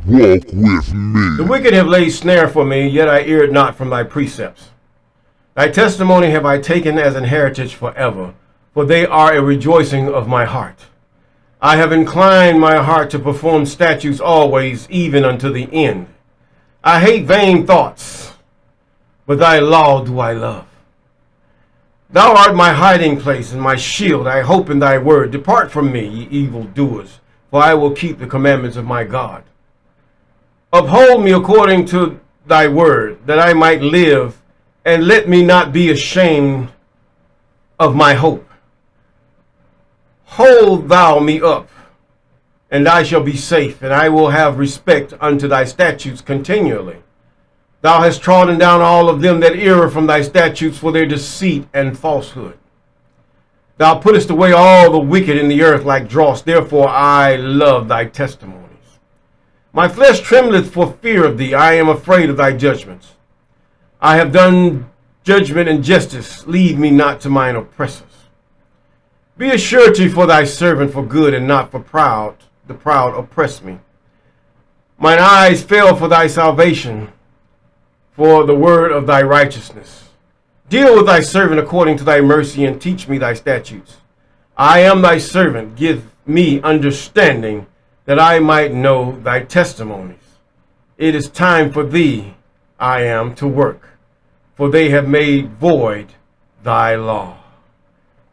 walk with me. The wicked have laid snare for me, yet I erred not from thy precepts. Thy testimony have I taken as an heritage forever, for they are a rejoicing of my heart. I have inclined my heart to perform statutes always, even unto the end. I hate vain thoughts, but thy law do I love. Thou art my hiding place and my shield. I hope in thy word. Depart from me, ye evildoers, for I will keep the commandments of my God. Uphold me according to thy word, that I might live, and let me not be ashamed of my hope. Hold thou me up, and I shall be safe, and I will have respect unto thy statutes continually. Thou hast trodden down all of them that err from thy statutes for their deceit and falsehood. Thou puttest away all the wicked in the earth like dross. Therefore I love thy testimonies. My flesh trembleth for fear of thee. I am afraid of thy judgments. I have done judgment and justice. Leave me not to mine oppressors. Be a surety for thy servant for good, and not for the proud oppress me. Mine eyes fail for thy salvation, for the word of thy righteousness. Deal with thy servant according to thy mercy, and teach me thy statutes. I am thy servant. Give me understanding, that I might know thy testimonies. It is time for thee, I am, to work, for they have made void thy law.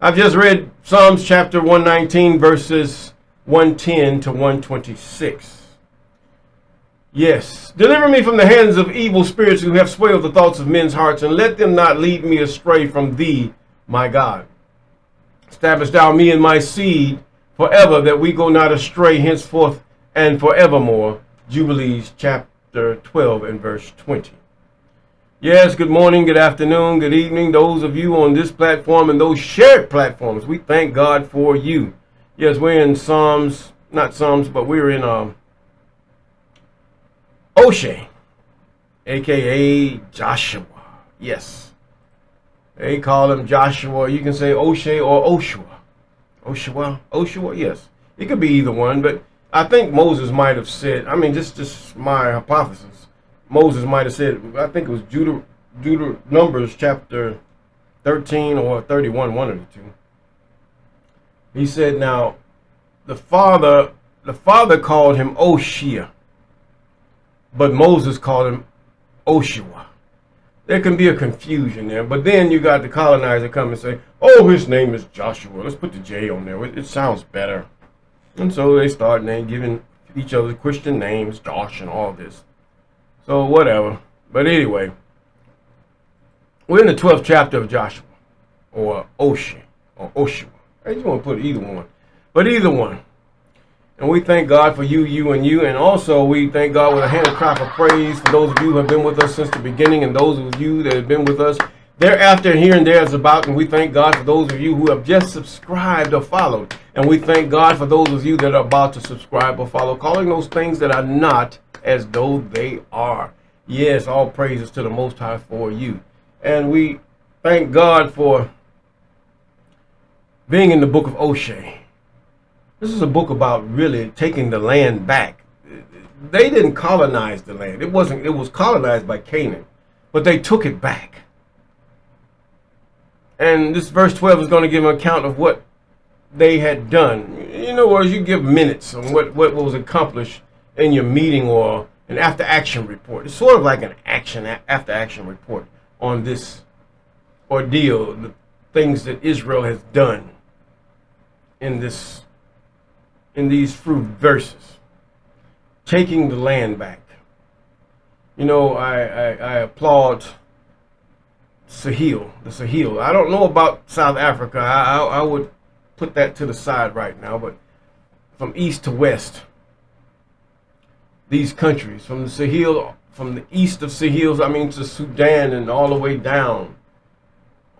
I've just read Psalms chapter 119, verses 110 to 126. Yes, deliver me from the hands of evil spirits who have swayed the thoughts of men's hearts, and let them not lead me astray from thee, my God. Establish thou me and my seed forever, that we go not astray henceforth and forevermore. Jubilees chapter 12 and verse 20. Yes, good morning, good afternoon, good evening, those of you on this platform and those shared platforms. We thank God for you. Yes, we're in we're in Oshea, a.k.a. Joshua. Yes, they call him Joshua. You can say Oshea or Oshua. Oshua, yes. It could be either one, but I think Moses might have said, just my hypothesis. Moses might have said, I think it was Numbers chapter 13 or 31, one of the two. He said, now, the father called him Oshea, but Moses called him Oshua. There can be a confusion there, but then you got the colonizer come and say, oh, his name is Joshua. Let's put the J on there. It sounds better. And so they start giving each other Christian names, Josh and all this. So whatever. But anyway, we're in the 12th chapter of Joshua, or Oshea, or Oshua. I just want to put either one. But either one. And we thank God for you, and also we thank God with a hand clap of praise for those of you who have been with us since the beginning, and those of you that have been with us thereafter and here and there is about. And we thank God for those of you who have just subscribed or followed. And we thank God for those of you that are about to subscribe or follow, calling those things that are not as though they are. Yes, all praises to the Most High for you. And we thank God for being in the book of Oshea. This is a book about really taking the land back. They didn't colonize the land. It was colonized by Canaan, but they took it back. And this verse 12 is going to give an account of what they had done. In other words, you give minutes on what was accomplished in your meeting or an after action report. It's sort of like an after action report on this ordeal, the things that Israel has done in these few verses, taking the land back. You know, I applaud the Sahel. I don't know about South Africa. I would put that to the side right now, but from east to west, these countries, from the Sahel, from the east of Sahel, to Sudan and all the way down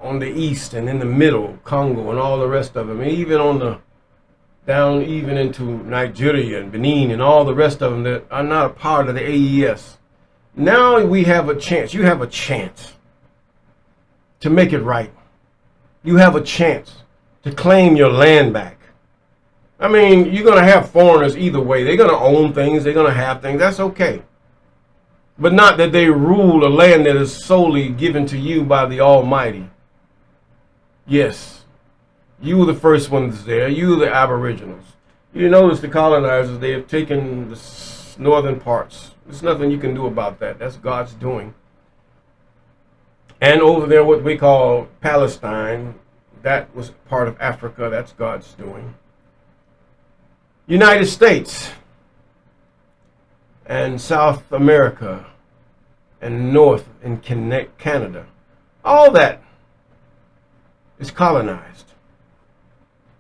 on the east and in the middle, Congo and all the rest of them, and even down even into Nigeria and Benin and all the rest of them that are not a part of the AES. Now we have a chance. You have a chance to make it right. You have a chance to claim your land back. I mean, you're going to have foreigners either way. They're going to own things. They're going to have things. That's okay. But not that they rule a land that is solely given to you by the Almighty. Yes, you were the first ones there. You were the aboriginals. You notice the colonizers, they have taken the northern parts. There's nothing you can do about that. That's God's doing. And over there, what we call Palestine, that was part of Africa. That's God's doing. United States and South America and North and Canada, all that is colonized.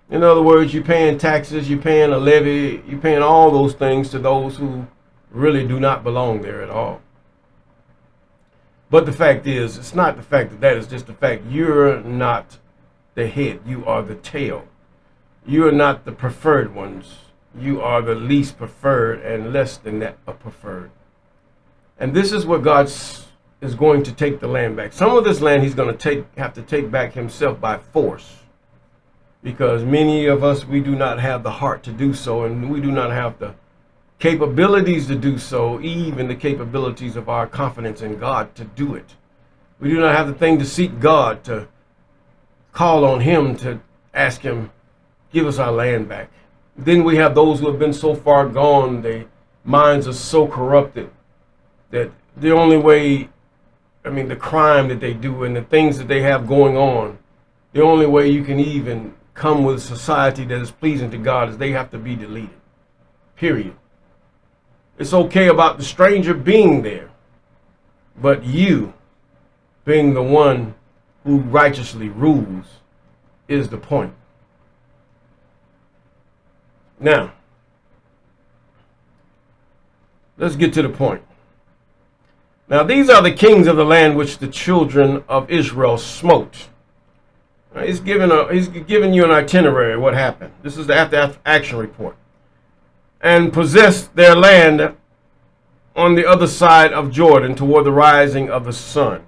In other words, you're paying taxes, you're paying a levy, you're paying all those things to those who really do not belong there at all. But the fact is, it's not the fact that that is just the fact you're not the head, you are the tail. You are not the preferred ones. You are the least preferred and less than that a preferred. And this is what God is going to take the land back. Some of this land he's going to have to take back himself by force. Because many of us, we do not have the heart to do so, and we do not have the capabilities to do so, even the capabilities of our confidence in God to do it. We do not have the thing to seek God, to call on him, to ask him, give us our land back. Then we have those who have been so far gone, their minds are so corrupted that the only way, the crime that they do and the things that they have going on, the only way you can even come with a society that is pleasing to God is they have to be deleted. Period. It's okay about the stranger being there, but you being the one who righteously rules is the point. Now, let's get to the point. Now, these are the kings of the land which the children of Israel smote. Now, he's giving you an itinerary of what happened. This is the after action report. And possessed their land on the other side of Jordan toward the rising of the sun.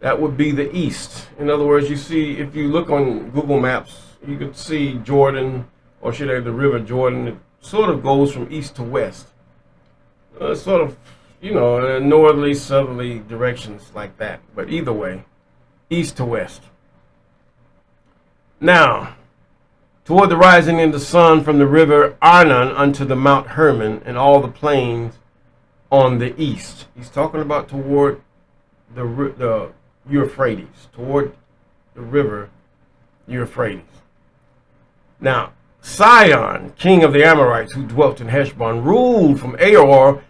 That would be the east. In other words, you see, if you look on Google Maps, you could see Jordan, or should I say the river Jordan. It sort of goes from east to west. Sort of, northerly, southerly directions like that. But either way, east to west. Now, toward the rising of the sun from the river Arnon unto the Mount Hermon and all the plains on the east. He's talking about toward the Euphrates, toward the river Euphrates. Now, Sihon, king of the Amorites, who dwelt in Heshbon, ruled from Aor,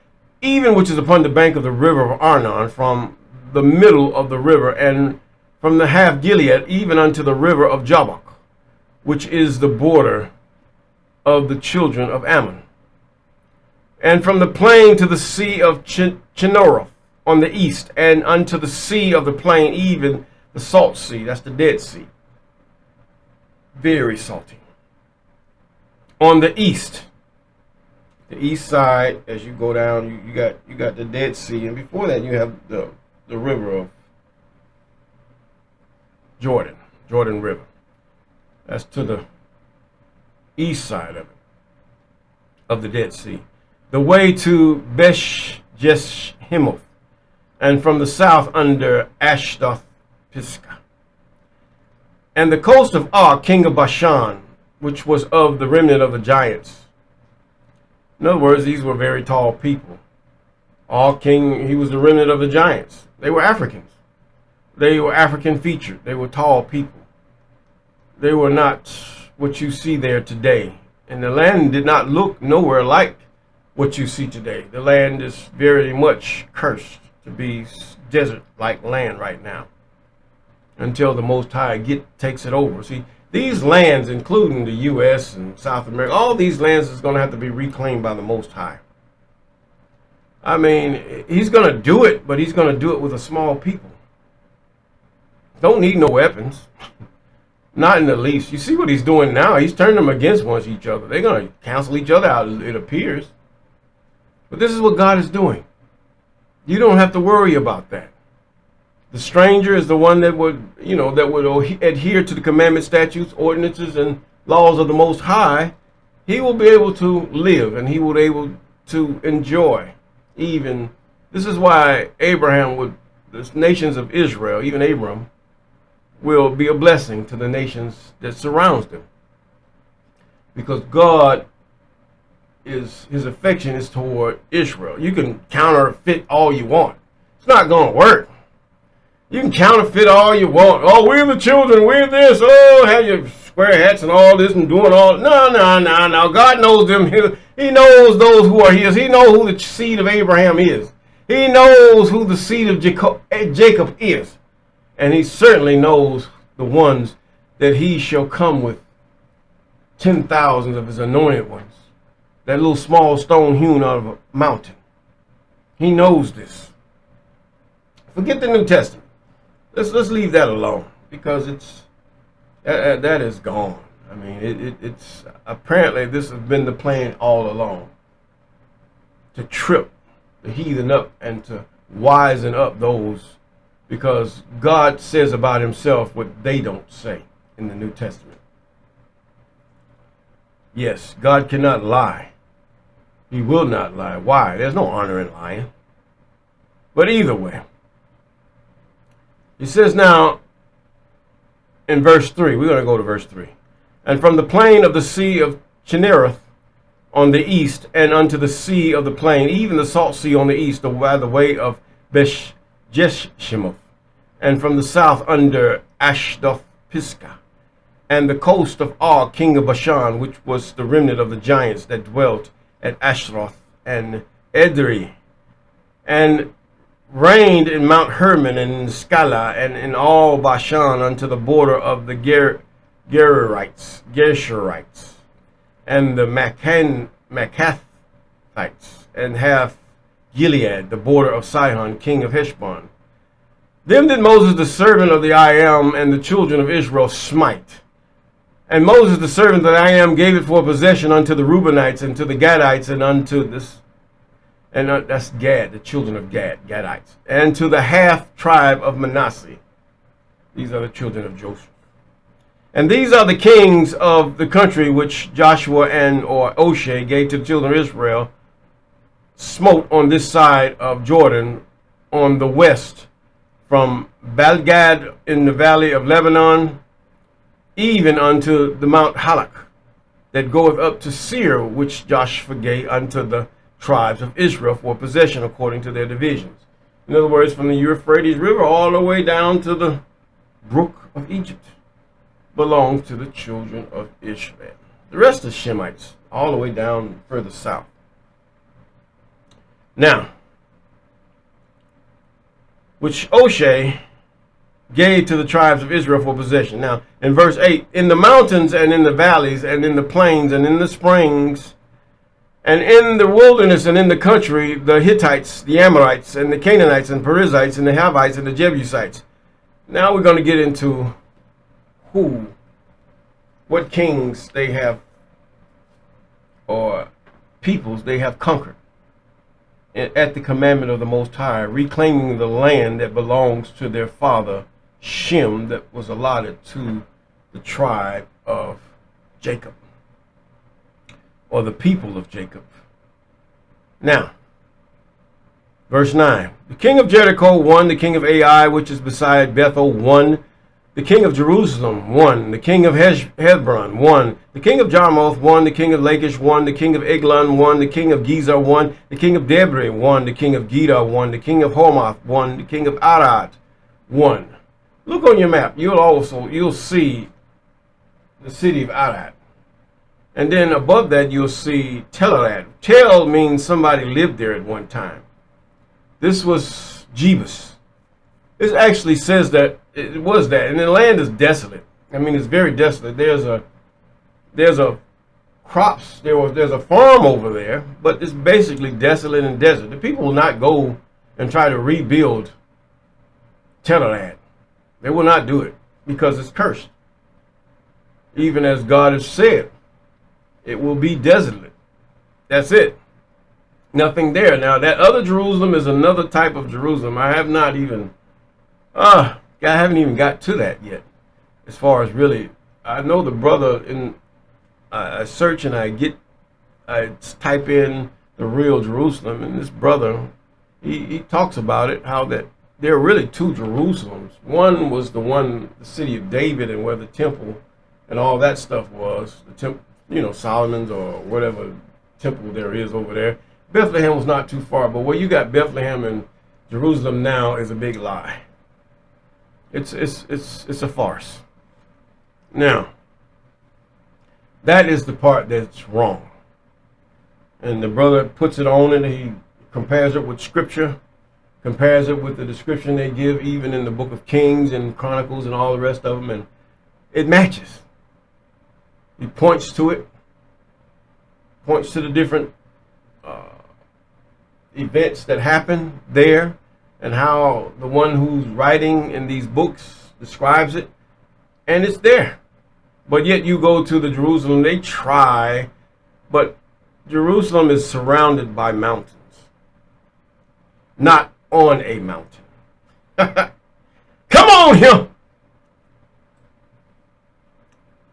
even which is upon the bank of the river of Arnon, from the middle of the river, and from the half Gilead, even unto the river of Jabbok, which is the border of the children of Ammon. And from the plain to the sea of Chinoroth on the east, and unto the sea of the plain, even the salt sea, that's the Dead Sea. Very salty. On the east side, as you go down, you got the Dead Sea, and before that you have the river of Jordan River. That's to the east side of the Dead Sea. The way to Beth-Jeshimoth, and from the south under Ashdoth Pisgah. And the coast of Og, king of Bashan, which was of the remnant of the giants. In other words, these were very tall people. Og king, he was the remnant of the giants. They were Africans. They were African featured. They were tall people. They were not what you see there today. And the land did not look nowhere like what you see today. The land is very much cursed to be desert-like land right now, until the Most High takes it over. See, these lands, including the U.S. and South America, all these lands is going to have to be reclaimed by the Most High. He's going to do it, but he's going to do it with a small people. Don't need no weapons. Not in the least. You see what he's doing now? He's turning them against each other. They're going to cancel each other out, it appears. But this is what God is doing. You don't have to worry about that. The stranger is the one that would adhere to the commandments, statutes, ordinances, and laws of the Most High, he will be able to live and he will be able to enjoy. Even this is why Abraham would, the nations of Israel, even Abram, will be a blessing to the nations that surrounds them. Because God is, his affection is toward Israel. You can counterfeit all you want. It's not going to work. You can counterfeit all you want. Oh, we're the children, we're this. Oh, have your square hats and all this and doing all. No. God knows them. He knows those who are his. He knows who the seed of Abraham is. He knows who the seed of Jacob is. And he certainly knows the ones that he shall come with 10,000 of his anointed ones. That little small stone hewn out of a mountain. He knows this. Forget the New Testament. Let's leave that alone, because it's that is gone. I mean, it's apparently this has been the plan all along, to trip the heathen up and to wisen up those, because God says about himself what they don't say in the New Testament. Yes, God cannot lie. He will not lie. Why? There's no honor in lying. But either way, he says now in verse 3, we're going to go to verse 3. And from the plain of the sea of Chinnereth on the east, and unto the sea of the plain, even the salt sea on the east, by the way of Jeshimoth, and from the south under Ashdoth Pisgah, and the coast of Og, king of Bashan, which was the remnant of the giants that dwelt at Ashtaroth and Edrei, and reigned in Mount Hermon and in Scala and in all Bashan unto the border of the Geshurites, and the Maccathites, and half Gilead, the border of Sihon, king of Heshbon. Them did Moses the servant of the I Am and the children of Israel smite. And Moses the servant that I Am gave it for possession unto the Reubenites and to the Gadites and unto this, and that's Gad, the children of Gadites, and to the half tribe of Manasseh. These are the children of Joseph. And these are the kings of the country which Joshua or Oshea gave to the children of Israel, smote on this side of Jordan, on the west, from Balgad in the valley of Lebanon, even unto the Mount Halak, that goeth up to Seir, which Joshua gave unto the tribes of Israel for possession according to their divisions. In other words, from the Euphrates River all the way down to the brook of Egypt belongs to the children of Israel. The rest are Shemites, all the way down further south. Now, which Oshea gave to the tribes of Israel for possession. Now, in verse 8, in the mountains and in the valleys and in the plains and in the springs and in the wilderness and in the country, the Hittites, the Amorites, and the Canaanites, and Perizzites, and the Hivites, and the Jebusites. Now we're going to get into what kings they have, or peoples they have conquered at the commandment of the Most High, reclaiming the land that belongs to their father Shem, that was allotted to the tribe of Jacob, or the people of Jacob. Now, verse 9. The king of Jericho won, the king of Ai, which is beside Bethel, won. The king of Jerusalem won. The king of Hebron won. The king of Jarmuth won. The king of Lachish won. The king of Eglon won. The king of Gezer won. The king of Debri won. The king of Geda won. The king of Hormath won. The king of Arad won. Look on your map. You'll see the city of Arad. And then above that, you'll see Telarad. Tel means somebody lived there at one time. This was Jebus. This actually says that it was that. And the land is desolate. I mean, it's very desolate. There's a crops. There's a farm over there, but it's basically desolate and desert. The people will not go and try to rebuild Telarad. They will not do it because it's cursed. Even as God has said, it will be desolate. That's it. Nothing there. Now, that other Jerusalem is another type of Jerusalem. I haven't even got to that yet. As far as really, I know the brother in I search and I type in the real Jerusalem, and this brother, he talks about it, how that there are really two Jerusalems. One was the city of David, and where the temple and all that stuff was, the temple, Solomon's or whatever temple there is over there. Bethlehem was not too far, but where you got Bethlehem and Jerusalem now is a big lie. It's a farce. Now, that is the part that's wrong. And the brother puts it on, and he compares it with Scripture, compares it with the description they give even in the book of Kings and Chronicles and all the rest of them, and it matches. He points to it, points to the different events that happen there, and how the one who's writing in these books describes it, and it's there. But yet you go to the Jerusalem, they try, but Jerusalem is surrounded by mountains, not on a mountain. Come on here.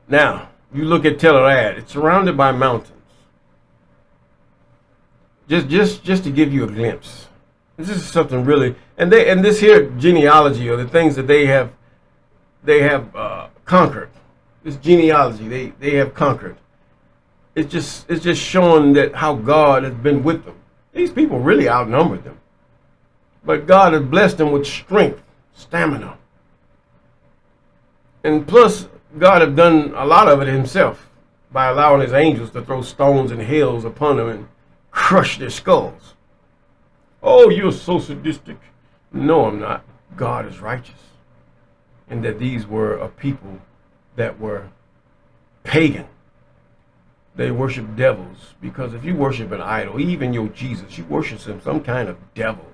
Now, you look at Tel Arad, it's surrounded by mountains. Just to give you a glimpse. This is something really, and this here genealogy, or the things that they have conquered. This genealogy they have conquered. It's just showing that how God has been with them. These people really outnumbered them, but God has blessed them with strength, stamina, and plus God have done a lot of it himself by allowing his angels to throw stones and hails upon them and crush their skulls. Oh, you're so sadistic. No, I'm not. God is righteous. And that these were a people that were pagan. They worship devils. Because if you worship an idol, even your Jesus, you worship some kind of devil.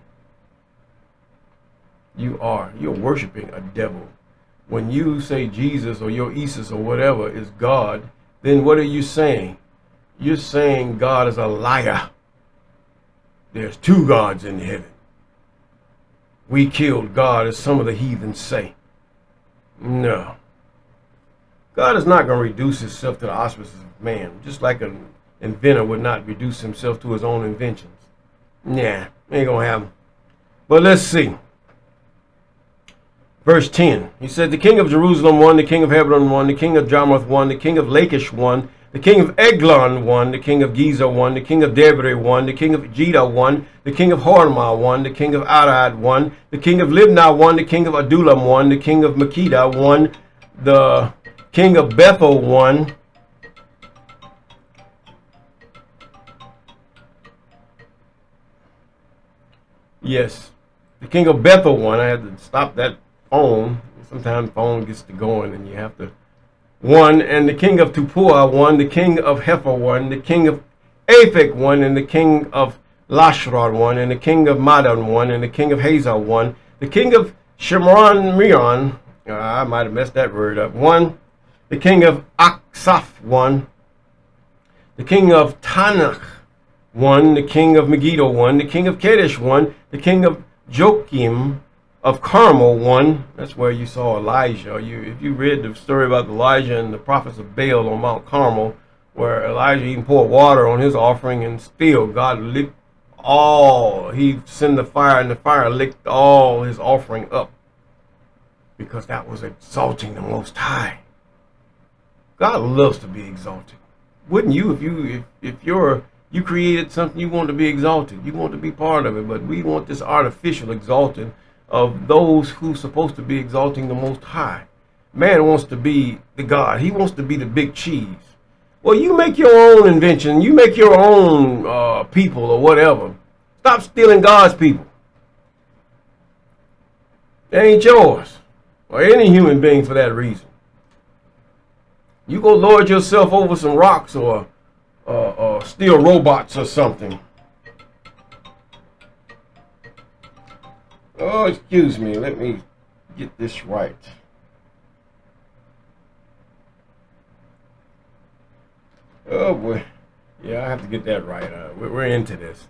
You're worshiping a devil. When you say Jesus or your Isis or whatever is God, then what are you saying? You're saying God is a liar. There's two gods in heaven. We killed God, as some of the heathens say. No. God is not going to reduce himself to the auspices of man, just like an inventor would not reduce himself to his own inventions. Nah, ain't going to happen. But let's see. Verse 10. He said, the king of Jerusalem won, the king of Hebron won, the king of Jarmuth won, the king of Lachish won, the king of Eglon won, the king of Giza won, the king of Debri won, the king of Judah won, the king of Hormah won, the king of Arad won, the king of Libnah won, the king of Adullam won, the king of Makkedah won, the king of Bethel won, yes, the king of Bethel won. I had to stop that phone. Sometimes phone gets to going and you have to won, and the king of Tupua won, the king of Hefer won, the king of Aphek won, and the king of Lashrod won, and the king of Madon won, and the king of Hazar won, the king of Shimron Miron, I might have messed that word up, won, the king of Aksaph won, the king of Tanakh won, the king of Megiddo won, the king of Kadesh won, the king of Joachim of Carmel won. That's where you saw Elijah. If you read the story about Elijah and the prophets of Baal on Mount Carmel, where Elijah even poured water on his offering, and still God licked all. He sent the fire, and the fire licked all his offering up, because that was exalting the Most High. God loves to be exalted. Wouldn't you? If you created something, you want to be exalted. You want to be part of it. But we want this artificial exalting of those who's supposed to be exalting the Most High. Man wants to be the God. He wants to be the big cheese. Well, you make your own invention. You make your own people or whatever. Stop stealing God's people. They ain't yours, or any human being for that reason. You go lord yourself over some rocks or steal robots or something. Oh, excuse me. Let me get this right. Oh, boy. Yeah, I have to get that right. We're into this.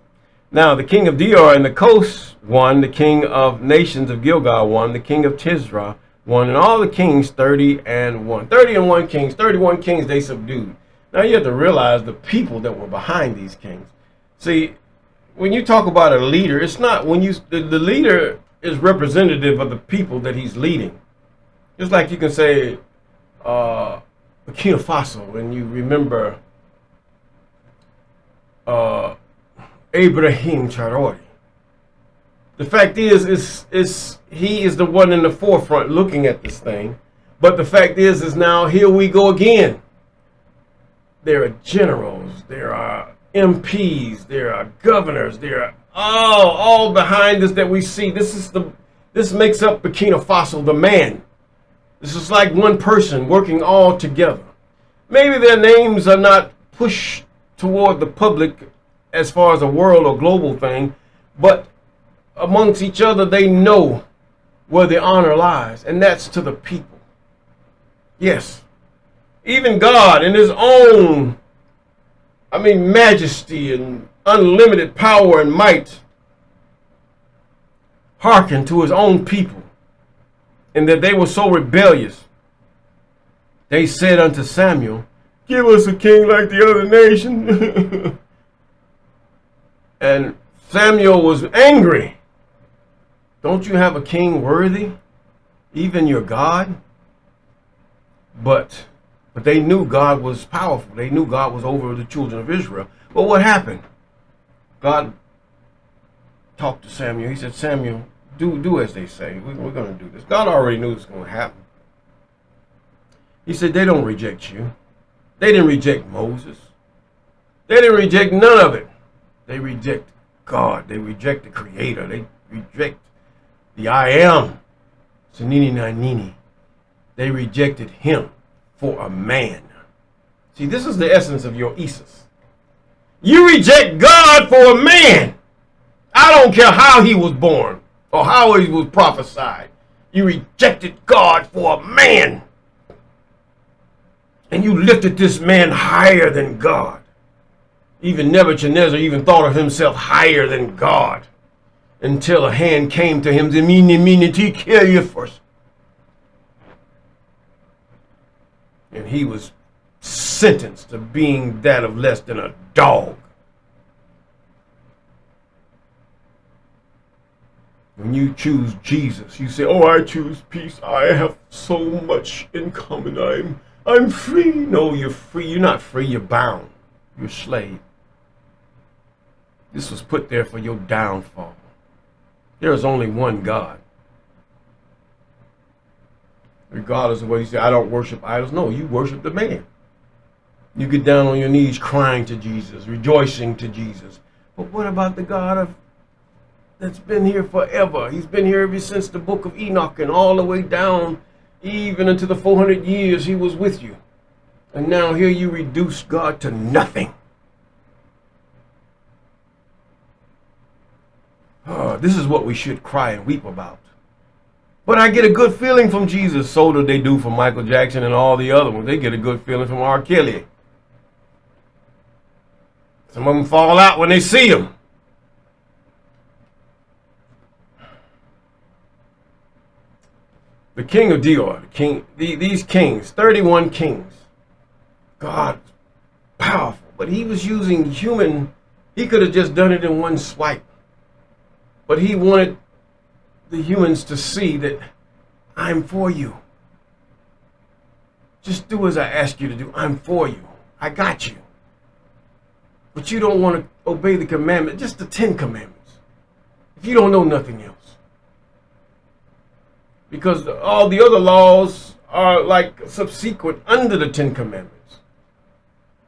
Now, the king of Dior and the coast won. The king of nations of Gilgal won. The king of Tisra won. And all the kings, 30 and 1. 30 and 1 kings. 31 kings they subdued. Now you have to realize the people that were behind these kings. See, when you talk about a leader, it's not when the leader is representative of the people that he's leading. Just like you can say Burkina Faso when you remember Ibrahim Traoré. The fact is he is the one in the forefront looking at this thing. But the fact is now here we go again. There are generals, there are MPs, there are governors, there are all behind us that we see. This makes up Burkina Faso, the man. This is like one person working all together. Maybe their names are not pushed toward the public as far as a world or global thing, but amongst each other they know where the honor lies, and that's to the people. Yes. Even God in his own, majesty and unlimited power and might, hearkened to his own people, and that they were so rebellious. They said unto Samuel, give us a king like the other nation. And Samuel was angry. Don't you have a king worthy, even your God? But they knew God was powerful. They knew God was over the children of Israel. But what happened? God talked to Samuel. He said, Samuel, do as they say. We're going to do this. God already knew this was going to happen. He said, they don't reject you. They didn't reject Moses. They didn't reject none of it. They reject God. They reject the Creator. They reject the I am. Sanini Nanini. They rejected him for a man. See, this is the essence of your Isis. You reject God for a man. I don't care how he was born or how he was prophesied. You rejected God for a man. And you lifted this man higher than God. Even Nebuchadnezzar even thought of himself higher than God. Until a hand came to him, to kill you first. And he was sentenced to being that of less than a dog. When you choose Jesus, you say, oh, I choose peace. I have so much in common. I'm free. No, you're free. You're not free. You're bound. You're a slave. This was put there for your downfall. There is only one God. Regardless of what he said, I don't worship idols. No, you worship the man. You get down on your knees crying to Jesus, rejoicing to Jesus. But what about the God that's been here forever? He's been here ever since the book of Enoch and all the way down, even into the 400 years he was with you. And now here you reduce God to nothing. This is what we should cry and weep about. But I get a good feeling from Jesus. So do they do from Michael Jackson and all the other ones. They get a good feeling from R. Kelly. Some of them fall out when they see him. The king of Dior, these kings, 31 kings. God, powerful. But he was using human. He could have just done it in one swipe. But he wanted the humans to see that I'm for you. Just do as I ask you to do. I'm for you. I got you. But you don't want to obey the commandment, just the 10 commandments. If you don't know nothing else. Because all the other laws are like subsequent under the 10 commandments.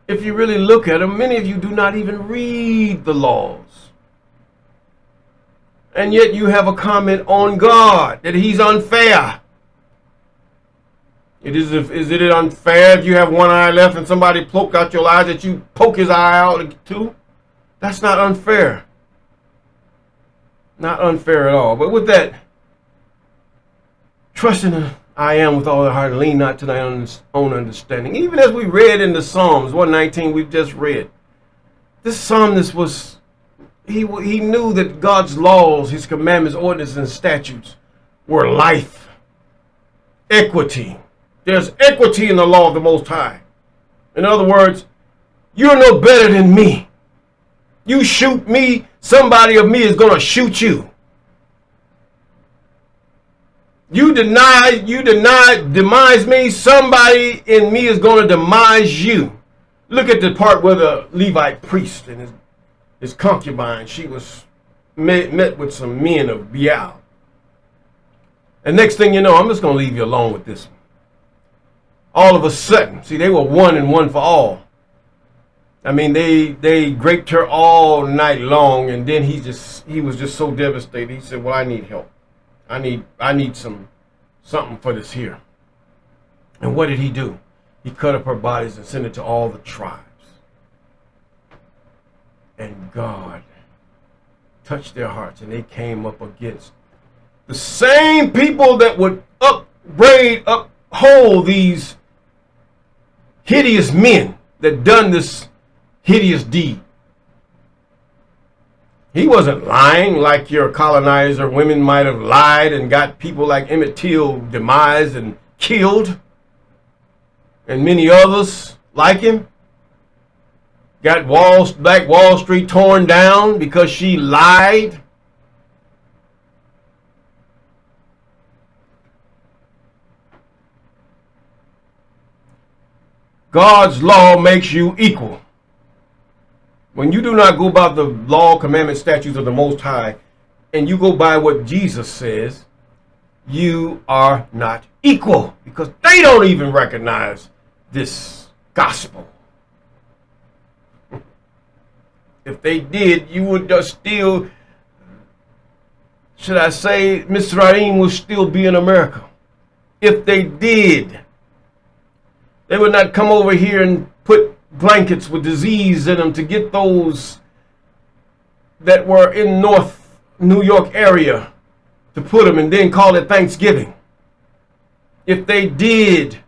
If you really look at them, many of you do not even read the laws. And yet you have a comment on God, that he's unfair. Is it unfair if you have one eye left and somebody poked out your eye that you poke his eye out too? That's not unfair. Not unfair at all. But with that, trust in I am with all the heart, lean not to thy own understanding. Even as we read in the Psalms 119 we've just read, this psalmist was, he knew that God's laws, his commandments, ordinances, and statutes were life, equity. There's equity in the law of the Most High. In other words, You're no better than me. You shoot me, somebody of me is going to shoot you. You demise me, somebody in me is going to demise you. Look at the part where the Levite priest and his concubine, she was met with some men of Baal. And next thing you know, I'm just going to leave you alone with this one. All of a sudden, see, they were one and one for all. I mean, they raped her all night long, and then he was just so devastated. He said, well, I need help. I need something for this here. And what did he do? He cut up her bodies and sent it to all the tribes. And God touched their hearts, and they came up against the same people that would uphold these hideous men that done this hideous deed. He wasn't lying like your colonizer women might have lied and got people like Emmett Till demised and killed, and many others like him. Got Black Wall Street torn down because she lied. God's law makes you equal. When you do not go by the law, commandment, statutes of the Most High, and you go by what Jesus says, you are not equal, because they don't even recognize this gospel. If they did, you would just still, should I say, Mizraim would still be in America. If they did, they would not come over here and put blankets with disease in them to get those that were in North New York area to put them and then call it Thanksgiving. If they did,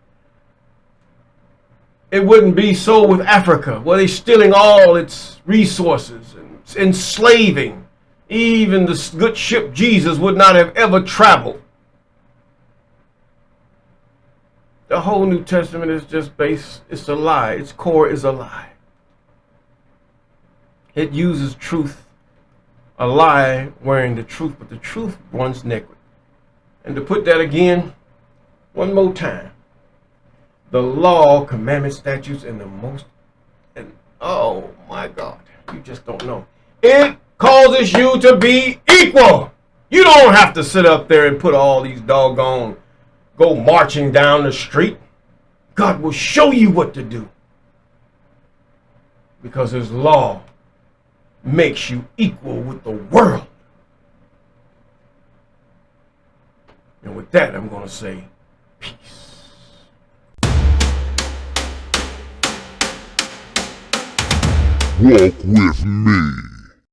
it wouldn't be so with Africa, where they're stealing all its resources and enslaving. Even the good ship Jesus would not have ever traveled. The whole New Testament is just it's a lie. Its core is a lie. It uses truth, a lie wearing the truth, but the truth runs naked. And to put that again, one more time. The law, commandments, statutes, and oh my God, you just don't know. It causes you to be equal. You don't have to sit up there and put all these doggone go marching down the street. God will show you what to do, because his law makes you equal with the world. And with that, I'm going to say peace. Walk with me.